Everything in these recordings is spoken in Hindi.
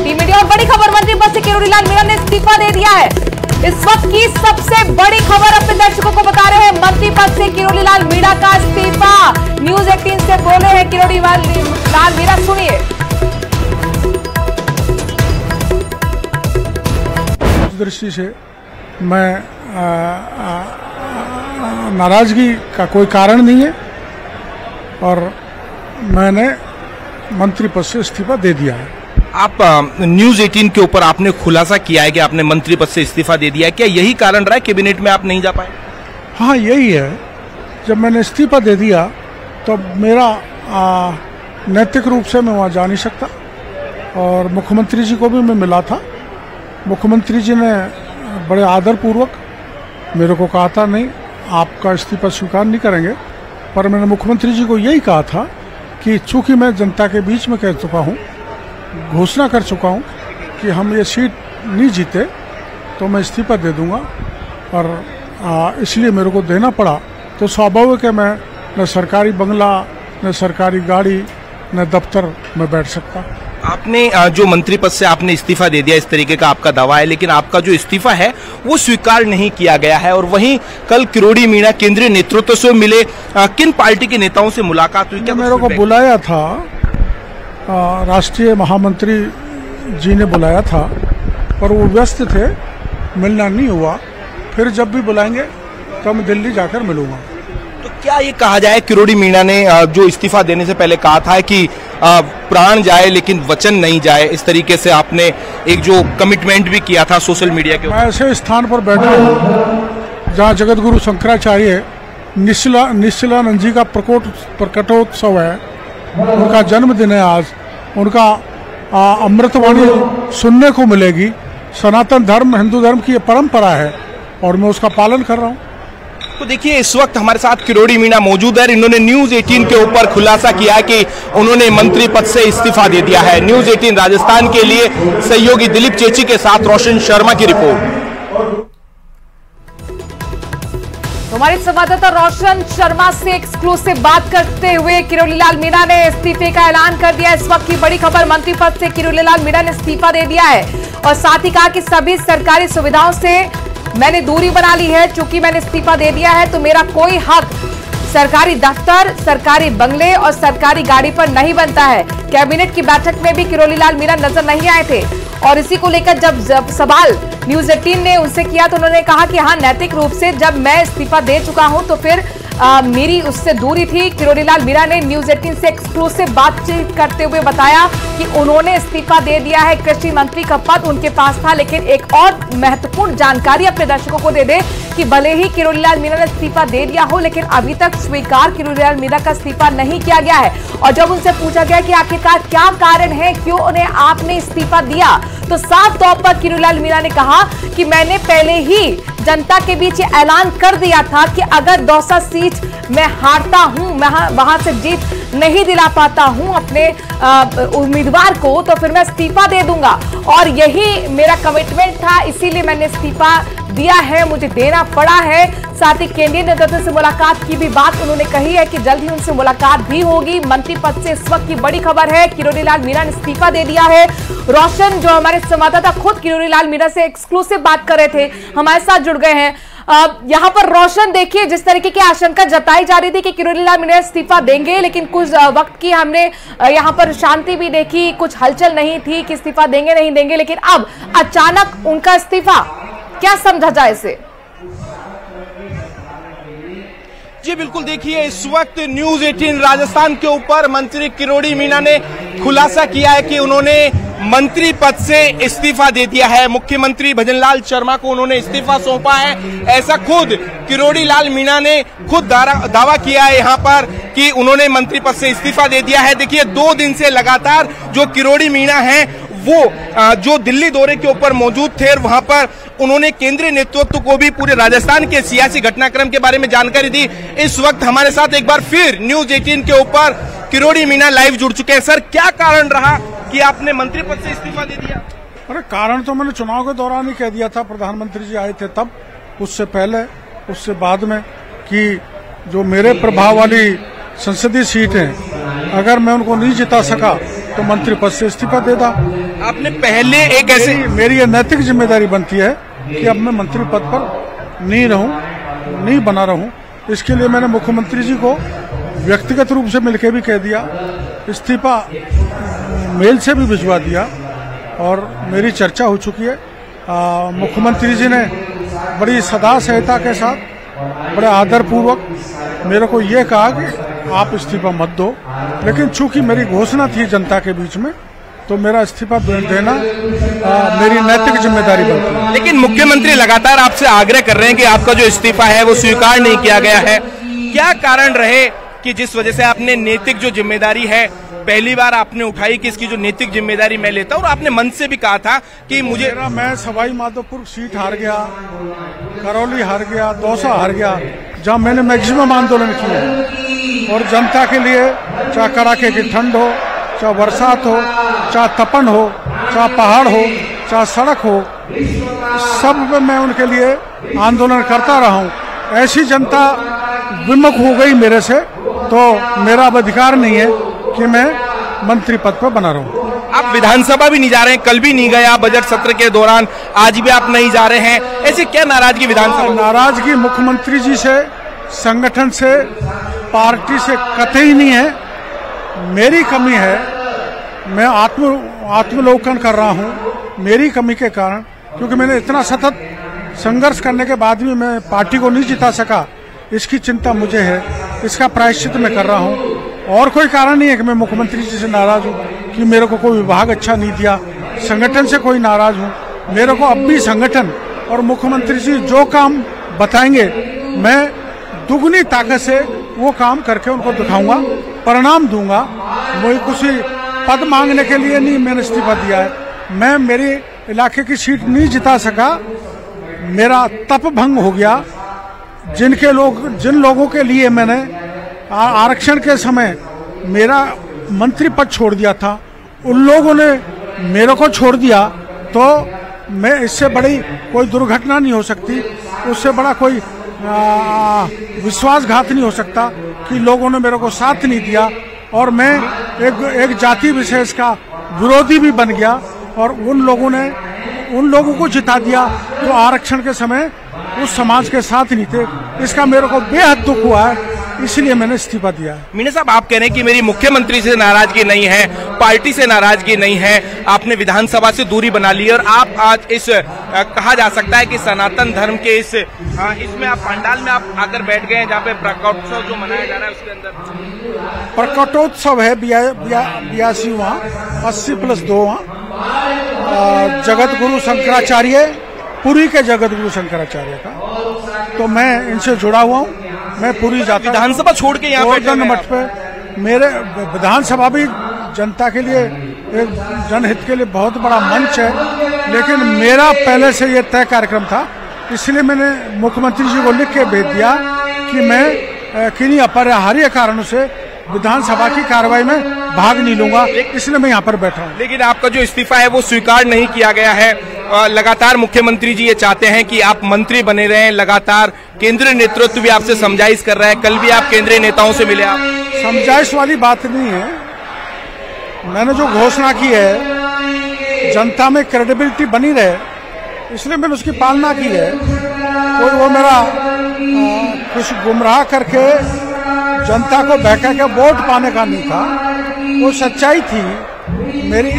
Team India. और बड़ी खबर, मंत्री पद से किरोड़ीलाल मीणा ने इस्तीफा दे दिया है। इस वक्त की सबसे बड़ी खबर अपने दर्शकों को बता रहे हैं, मंत्री पद से किरोड़ीलाल मीणा का इस्तीफा। न्यूज 18 से बोले हैं किरोड़ीलाल मीणा, सुनिए। उस दृष्टि से मैं नाराजगी का कोई कारण नहीं है और मैंने मंत्री पद से इस्तीफा दे दिया है। आप न्यूज 18 के ऊपर आपने खुलासा किया है कि आपने मंत्री पद से इस्तीफा दे दिया है, क्या यही कारण रहा है कैबिनेट में आप नहीं जा पाए? हाँ, यही है। जब मैंने इस्तीफा दे दिया तो मेरा नैतिक रूप से मैं वहाँ जा नहीं सकता और मुख्यमंत्री जी को भी मैं मिला था। मुख्यमंत्री जी ने बड़े आदरपूर्वक मेरे को कहा था, नहीं आपका इस्तीफा स्वीकार नहीं करेंगे, पर मैंने मुख्यमंत्री जी को यही कहा था कि चूंकि मैं जनता के बीच में कह चुका हूँ, घोषणा कर चुका हूँ कि हम ये सीट नहीं जीते तो मैं इस्तीफा दे दूंगा और इसलिए मेरे को देना पड़ा। तो स्वाभाविक है मैं न सरकारी बंगला, न सरकारी गाड़ी, न दफ्तर में बैठ सकता। आपने जो मंत्री पद से आपने इस्तीफा दे दिया, इस तरीके का आपका दावा है, लेकिन आपका जो इस्तीफा है वो स्वीकार नहीं किया गया है। और वहीं कल किरोड़ी मीणा केंद्रीय नेतृत्व से मिले, किन पार्टी के नेताओं से मुलाकात हुई? क्या मेरे को बुलाया था, राष्ट्रीय महामंत्री जी ने बुलाया था, पर वो व्यस्त थे, मिलना नहीं हुआ। फिर जब भी बुलाएंगे तो मैं दिल्ली जाकर मिलूंगा। तो क्या ये कहा जाए, किरोड़ी मीणा ने जो इस्तीफा देने से पहले कहा था कि प्राण जाए लेकिन वचन नहीं जाए, इस तरीके से आपने एक जो कमिटमेंट भी किया था सोशल मीडिया के ऊपर? मैं ऐसे स्थान पर बैठा हूँ जहाँ जगत गुरु शंकराचार्य निश्चलानंद जी का प्रकटोत्सव है, उनका जन्मदिन है आज। उनका अमृतवाणी सुनने को मिलेगी। सनातन धर्म, हिंदू धर्म की ये परंपरा है और मैं उसका पालन कर रहा हूँ। तो देखिए, इस वक्त हमारे साथ किरोड़ी मीणा मौजूद है। इन्होंने न्यूज 18 के ऊपर खुलासा किया कि उन्होंने मंत्री पद से इस्तीफा दे दिया है। न्यूज 18 राजस्थान के लिए सहयोगी दिलीप चेची के साथ रोशन शर्मा की रिपोर्ट। हमारे संवाददाता रोशन शर्मा से एक्सक्लूसिव बात करते हुए किरोड़ीलाल मीणा ने इस्तीफे का ऐलान कर दिया। इस वक्त की बड़ी खबर, मंत्री पद से किरोड़ीलाल मीणा ने इस्तीफा दे दिया है और साथ ही कहा कि सभी सरकारी सुविधाओं से मैंने दूरी बना ली है। चूंकि मैंने इस्तीफा दे दिया है तो मेरा कोई हक सरकारी दफ्तर, सरकारी बंगले और सरकारी गाड़ी पर नहीं बनता है। कैबिनेट की बैठक में भी किरोड़ीलाल मीणा नजर नहीं आए थे और इसी को लेकर जब सवाल न्यूज 18 ने उनसे किया तो उन्होंने कहा कि हाँ, नैतिक रूप से जब मैं इस्तीफा दे चुका हूं तो फिर मेरी उससे दूरी थी। किरोड़ीलाल मीणा ने न्यूज 18 से एक्सक्लूसिव बातचीत करते हुए बताया कि उन्होंने इस्तीफा दे दिया है। कृषि मंत्री का पद उनके पास था, लेकिन एक और महत्वपूर्ण जानकारी अपने दर्शकों को दे दे कि भले ही किरोड़ीलाल मीणा ने इस्तीफा दे दिया हो, लेकिन अभी तक स्वीकार किरोड़ीलाल मीणा का इस्तीफा नहीं किया गया है। और जब उनसे पूछा गया कि आखिरकार क्या कारण है, क्यों उन्हें आपने इस्तीफा दिया, तो साफ तौर पर किरोड़ीलाल मीणा ने कहा कि मैंने पहले ही जनता के बीच ऐलान कर दिया था कि अगर दौसा सीट मैं हारता हूं, मैं वहां से जीत नहीं दिला पाता हूं अपने उम्मीदवार को, तो फिर मैं इस्तीफा दे दूंगा और यही मेरा कमिटमेंट था, इसीलिए मैंने इस्तीफा दिया है, मुझे देना पड़ा है। साथ ही केंद्रीय नेतृत्व से मुलाकात की भी बात उन्होंने कही है कि जल्द ही उनसे मुलाकात भी होगी। मंत्री पद से इस वक्त की बड़ी खबर है, किरोड़ीलाल मीणा ने इस्तीफा दे दिया है। रोशन, जो हमारे संवाददाता खुद किरोड़ीलाल मीणा से एक्सक्लूसिव बात कर रहे थे, हमारे साथ जुड़ गए हैं। यहाँ पर रोशन, देखिए, जिस तरीके की आशंका जताई जा रही थी कि किरोड़ीलाल मीणा इस्तीफा देंगे, लेकिन कुछ वक्त की हमने यहाँ पर शांति भी देखी, कुछ हलचल नहीं थी कि इस्तीफा देंगे नहीं देंगे, लेकिन अब अचानक उनका इस्तीफा, क्या समझा जाए इसे? जी बिल्कुल, देखिए, इस वक्त न्यूज 18 राजस्थान के ऊपर मंत्री किरोड़ी मीणा ने खुलासा किया है कि उन्होंने मंत्री पद से इस्तीफा दे दिया है। मुख्यमंत्री भजनलाल शर्मा को उन्होंने इस्तीफा सौंपा है, ऐसा खुद किरोड़ीलाल मीणा ने खुद दावा किया है यहाँ पर कि उन्होंने मंत्री पद से इस्तीफा दे दिया है। देखिए, 2 दिन से लगातार जो किरोड़ी मीणा हैं वो जो दिल्ली दौरे के ऊपर मौजूद थे, वहां पर उन्होंने केंद्रीय नेतृत्व को भी पूरे राजस्थान के सियासी घटनाक्रम के बारे में जानकारी दी। इस वक्त हमारे साथ एक बार फिर न्यूज 18 के ऊपर किरोड़ी मीणा लाइव जुड़ चुके हैं। सर, क्या कारण रहा कि आपने मंत्री पद से इस्तीफा दे दिया? अरे कारण तो मैंने चुनाव के दौरान ही कह दिया था, प्रधानमंत्री जी आए थे तब, उससे पहले, उससे बाद में, कि जो मेरे प्रभाव वाली संसदीय सीट है, अगर मैं उनको नहीं जिता सका तो मंत्री पद से इस्तीफा देता। आपने पहले एक ऐसे मेरी ये नैतिक जिम्मेदारी बनती है कि अब मैं मंत्री पद पर नहीं बना रहूं। इसके लिए मैंने मुख्यमंत्री जी को व्यक्तिगत रूप से मिलकर भी कह दिया, इस्तीफा मेल से भी भिजवा दिया और मेरी चर्चा हो चुकी है। मुख्यमंत्री जी ने बड़ी सदा सहता के साथ, बड़े आदरपूर्वक मेरे को ये कहा कि आप इस्तीफा मत दो, लेकिन चूंकि मेरी घोषणा थी जनता के बीच में, तो मेरा इस्तीफा देना मेरी नैतिक जिम्मेदारी बनती है। लेकिन मुख्यमंत्री लगातार आपसे आग्रह कर रहे हैं कि आपका जो इस्तीफा है वो स्वीकार नहीं किया गया है। क्या कारण रहे कि जिस वजह से आपने नैतिक जो जिम्मेदारी है पहली बार आपने उठाई कि इसकी जो नैतिक जिम्मेदारी मैं लेता हूं, और आपने मन से भी कहा था कि मैं सवाई माधोपुर सीट हार गया, करौली हार गया, दौसा हार गया, जहां मैंने मैक्सिमम आंदोलन किया और जनता के लिए, चाहे कड़ाके की ठंड हो, चाहे बरसात हो, चाहे तपन हो, चाहे पहाड़ हो, चाहे सड़क हो, सब में मैं उनके लिए आंदोलन करता रहा हूं। ऐसी जनता विमुख हो गई मेरे से, तो मेरा अब अधिकार नहीं है कि मैं मंत्री पद पर बना रहूं। आप विधानसभा भी नहीं जा रहे हैं, कल भी नहीं गए आप बजट सत्र के दौरान, आज भी आप नहीं जा रहे हैं, ऐसे क्या नाराजगी विधानसभा? नाराजगी मुख्यमंत्री जी से, संगठन से, पार्टी से कतई नहीं है। मेरी कमी है, मैं आत्मलोकन कर रहा हूं मेरी कमी के कारण, क्योंकि मैंने इतना सतत संघर्ष करने के बाद भी मैं पार्टी को नहीं जिता सका, इसकी चिंता मुझे है, इसका प्रायश्चित मैं कर रहा हूं। और कोई कारण नहीं है कि मैं मुख्यमंत्री जी से नाराज हूं कि मेरे को कोई विभाग अच्छा नहीं दिया, संगठन से कोई नाराज हूं। मेरे को अब भी संगठन और मुख्यमंत्री जी जो काम बताएंगे, मैं दुगनी ताकत से वो काम करके उनको दिखाऊंगा, परिणाम दूंगा। वही किसी पद मांगने के लिए नहीं मैंने इस्तीफा दिया है। मैं मेरे इलाके की सीट नहीं जिता सका, मेरा तप भंग हो गया। जिन लोगों के लिए मैंने आरक्षण के समय मेरा मंत्री पद छोड़ दिया था, उन लोगों ने मेरे को छोड़ दिया, तो मैं इससे बड़ी कोई दुर्घटना नहीं हो सकती, उससे बड़ा कोई विश्वासघात नहीं हो सकता कि लोगों ने मेरे को साथ नहीं दिया और मैं एक जाति विशेष का विरोधी भी बन गया और उन लोगों को जिता दिया तो आरक्षण के समय उस समाज के साथ नहीं थे। इसका मेरे को बेहद दुख हुआ है, इसलिए मैंने इस्तीफा दिया है। मीना साहब, आप कह रहे हैं कि मेरी मुख्यमंत्री से नाराजगी नहीं है, पार्टी से नाराजगी नहीं है, आपने विधानसभा से दूरी बना ली और आप आज इस कहा जा सकता है कि सनातन धर्म के इसमें आप पंडाल में आप आकर बैठ गए हैं जहाँ पे प्रकटोत्सव जो मनाया जा रहा है उसके अंदर प्रकटोत्सव है 82वां 80+2 जगत गुरु शंकराचार्य, पुरी के जगत गुरु शंकराचार्य का, तो मैं इनसे जुड़ा हुआ हूँ। मैं पूरी जाता विधानसभा छोड़ के यहाँ गोवर्धन मठ पे, मेरे विधानसभा भी जनता के लिए, एक जनहित के लिए बहुत बड़ा मंच है, लेकिन मेरा पहले से ये तय कार्यक्रम था, इसलिए मैंने मुख्यमंत्री जी को लिख के भेज दिया कि मैं किन्हीं अपरिहार्य कारणों से विधानसभा की कार्रवाई में भाग नहीं लूंगा, इसलिए मैं यहाँ पर बैठा हूँ। लेकिन आपका जो इस्तीफा है वो स्वीकार नहीं किया गया है। लगातार मुख्यमंत्री जी ये चाहते हैं कि आप मंत्री बने रहें, लगातार केंद्रीय नेतृत्व भी आपसे समझाइश कर रहा है, कल भी आप केंद्रीय नेताओं से मिले। आप समझाइश वाली बात नहीं है, मैंने जो घोषणा की है जनता में क्रेडिबिलिटी बनी रहे, इसलिए मैंने उसकी पालना की है। कोई वो मेरा कुछ गुमराह करके जनता को बहका के वोट पाने का नहीं था, वो सच्चाई थी, मेरी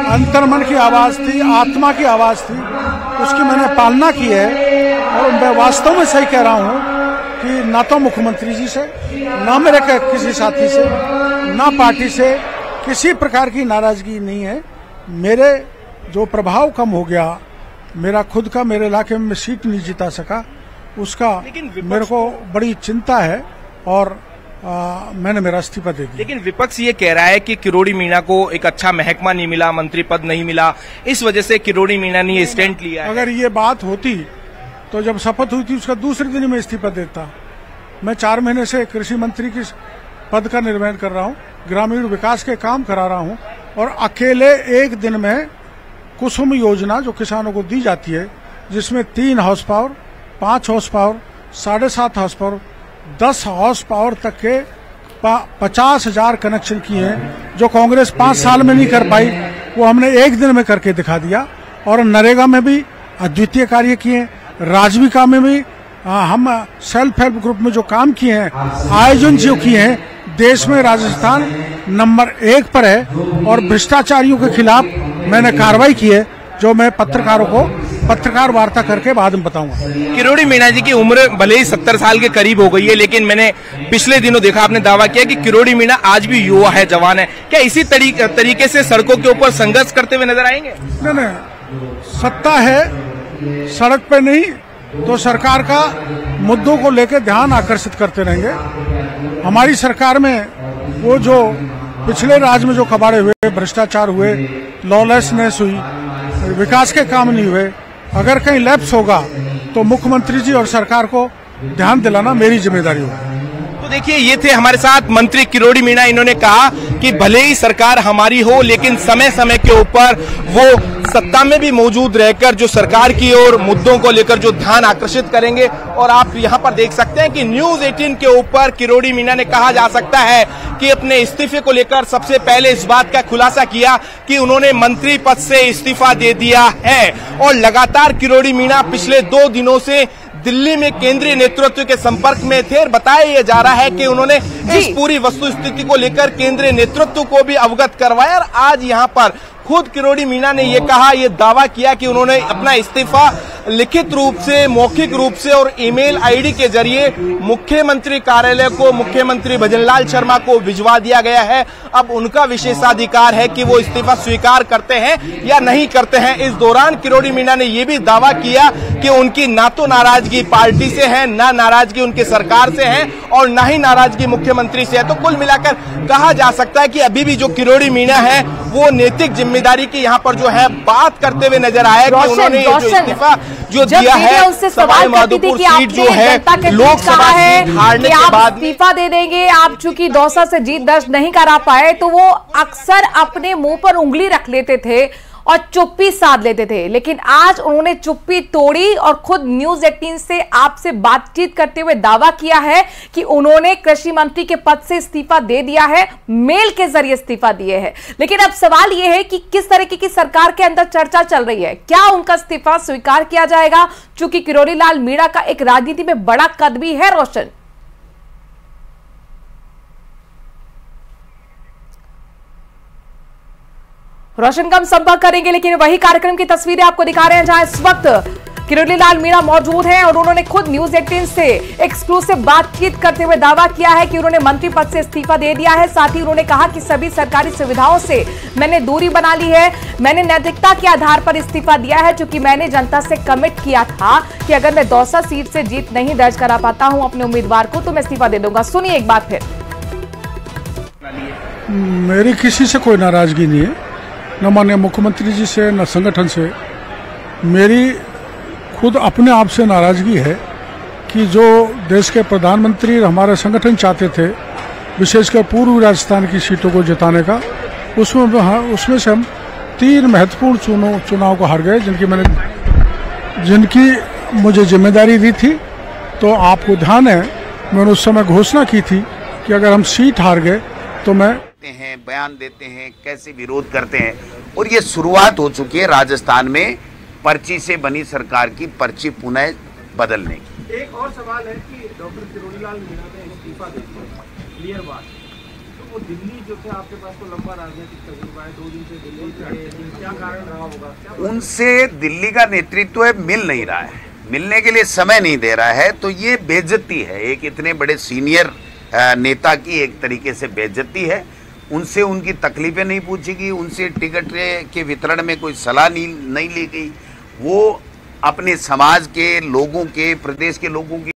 अंतर्मन की आवाज थी, आत्मा की आवाज थी, उसकी मैंने पालना की है। और मैं वास्तव में सही कह रहा हूँ कि ना तो मुख्यमंत्री जी से, ना मेरे किसी साथी से, ना पार्टी से किसी प्रकार की नाराजगी नहीं है। मेरे जो प्रभाव कम हो गया, मेरा खुद का, मेरे इलाके में सीट नहीं जिता सका, उसका मेरे को बड़ी चिंता है और मैंने मेरा इस्तीफा दे दिया। लेकिन विपक्ष ये कह रहा है कि किरोड़ी मीणा को एक अच्छा महकमा नहीं मिला, मंत्री पद नहीं मिला, इस वजह से किरोड़ी मीणा ने ये स्टैंड लिया है। अगर ये बात होती तो जब शपथ हुई थी उसका दूसरे दिन में इस्तीफा देता। मैं 4 महीने से कृषि मंत्री की पद का निर्वहन कर रहा हूँ, ग्रामीण विकास के काम करा रहा हूँ और अकेले एक दिन में कुसुम योजना जो किसानों को दी जाती है, जिसमें 3 horse power, 5 horse power, 7.5 horse power, 10 horse power तक के 50,000 कनेक्शन किए हैं जो कांग्रेस 5 साल में नहीं कर पाई, वो हमने एक दिन में करके दिखा दिया। और नरेगा में भी अद्वितीय कार्य किए, राजविका में भी हम सेल्फ हेल्प ग्रुप में जो काम किए हैं, आयोजन जो किए हैं, देश में राजस्थान नंबर 1 पर है। और भ्रष्टाचारियों के खिलाफ मैंने कार्रवाई की है, जो मैं पत्रकारों को पत्रकार वार्ता करके बाद में बताऊंगा। किरोड़ी मीणा जी की उम्र भले ही 70 साल के करीब हो गई है, लेकिन मैंने पिछले दिनों देखा, आपने दावा किया कि किरोड़ी मीणा आज भी युवा है, जवान है। क्या इसी तरीके से सड़कों के ऊपर संघर्ष करते हुए नजर आएंगे? नहीं, सत्ता है, सड़क पे नहीं तो सरकार का मुद्दों को लेकर ध्यान आकर्षित करते रहेंगे। हमारी सरकार में वो जो पिछले राज में जो कबाड़े हुए, भ्रष्टाचार हुए, लॉलेसनेस हुई, विकास के काम नहीं हुए, अगर कहीं लैप्स होगा तो मुख्यमंत्री जी और सरकार को ध्यान दिलाना मेरी जिम्मेदारी होगी। तो देखिए, ये थे हमारे साथ मंत्री किरोड़ी मीणा। इन्होंने कहा कि भले ही सरकार हमारी हो, लेकिन समय समय के ऊपर वो सत्ता में भी मौजूद रहकर जो सरकार की ओर मुद्दों को लेकर जो ध्यान आकर्षित करेंगे। और आप यहाँ पर देख सकते हैं कि न्यूज 18 के ऊपर किरोड़ी मीणा ने कहा जा सकता है कि अपने इस्तीफे को लेकर सबसे पहले इस बात का खुलासा किया कि उन्होंने मंत्री पद से इस्तीफा दे दिया है। और लगातार किरोड़ी मीणा पिछले 2 दिनों से दिल्ली में केंद्रीय नेतृत्व के संपर्क में थे और बताया जा रहा है कि उन्होंने इस पूरी वस्तु स्थिति को लेकर केंद्रीय नेतृत्व को भी अवगत करवाया। और आज यहाँ पर खुद किरोड़ी मीणा ने ये कहा, ये दावा किया कि उन्होंने अपना इस्तीफा लिखित रूप से, मौखिक रूप से और ईमेल आईडी के जरिए मुख्यमंत्री कार्यालय को, मुख्यमंत्री भजनलाल शर्मा को भिजवा दिया गया है। अब उनका विशेषाधिकार है कि वो इस्तीफा स्वीकार करते हैं या नहीं करते हैं। इस दौरान किरोड़ी मीणा ने यह भी दावा किया कि उनकी ना तो नाराजगी पार्टी से है, ना नाराजगी उनकी सरकार से है और ना ही नाराजगी मुख्यमंत्री से है। तो कुल मिलाकर कहा जा सकता है कि अभी भी जो किरोड़ी मीणा है वो नैतिक जिम्मेदारी की यहाँ पर जो है बात करते हुए नजर आया कि उन्होंने जो इस्तीफा जो दिया है, उससे सवाल करती थी कि आपने जनता के बीच कहा है कि आप इस्तीफा दे देंगे। आप चूंकि दौसा से जीत दर्ज नहीं करा पाए, तो वो अक्सर अपने मुंह पर उंगली रख लेते थे और चुप्पी साध लेते थे। लेकिन आज उन्होंने चुप्पी तोड़ी और खुद न्यूज 18 से आपसे बातचीत करते हुए दावा किया है कि उन्होंने कृषि मंत्री के पद से इस्तीफा दे दिया है, मेल के जरिए इस्तीफा दिए हैं। लेकिन अब सवाल यह है कि किस तरीके की सरकार के अंदर चर्चा चल रही है, क्या उनका इस्तीफा स्वीकार किया जाएगा? चूंकि किरोड़ी लाल मीणा का एक राजनीति में बड़ा कद भी है। रोशन का हम संपर्क करेंगे, लेकिन वही कार्यक्रम की तस्वीरें आपको दिखा रहे हैं जहां इस वक्त किरोड़ी लाल मीणा मौजूद हैं और उन्होंने खुद न्यूज 18 से एक्सक्लूसिव बातचीत करते हुए दावा किया है कि उन्होंने मंत्री पद से इस्तीफा दे दिया है। साथ ही उन्होंने कहा कि सभी सरकारी सुविधाओं से मैंने दूरी बना ली है, मैंने नैतिकता के आधार पर इस्तीफा दिया है, क्योंकि मैंने जनता से कमिट किया था कि अगर मैं दौसा सीट से जीत नहीं दर्ज करा पाता हूं अपने उम्मीदवार को, तो मैं इस्तीफा दे दूंगा। सुनिए एक बात फिर। मेरी किसी से कोई नाराजगी नहीं है, न माननीय मुख्यमंत्री जी से, न संगठन से। मेरी खुद अपने आप से नाराजगी है कि जो देश के प्रधानमंत्री हमारे संगठन चाहते थे, विशेषकर पूर्वी राजस्थान की सीटों को जिताने का, उसमें से हम 3 महत्वपूर्ण चुनाव को हार गए, जिनकी मुझे जिम्मेदारी दी थी। तो आपको ध्यान है, मैंने उस समय घोषणा की थी कि अगर हम सीट हार गए तो मैं हैं, बयान देते हैं, कैसे विरोध करते हैं। और ये शुरुआत हो चुकी है राजस्थान में पर्ची से बनी सरकार की पर्ची पुनः बदलने की। एक और सवाल है कि डॉक्टर किरोड़ी लाल मीणा ने इस्तीफा दे दिया, क्लियर बात। तो वो दिल्ली जो थे, आपके पास तो लंबा राजनीतिक तजुर्बा है, 2 दिन से दिल्ली पे, क्या कारण रहा होगा? उनसे दिल्ली का नेतृत्व मिल नहीं रहा है, मिलने के लिए समय नहीं दे रहा है। तो ये बेइज्जती है, एक इतने बड़े सीनियर नेता की एक तरीके से बेइज्जती है। उनसे उनकी तकलीफें नहीं पूछी गई, उनसे टिकट के वितरण में कोई सलाह नहीं ली गई। वो अपने समाज के लोगों के, प्रदेश के लोगों की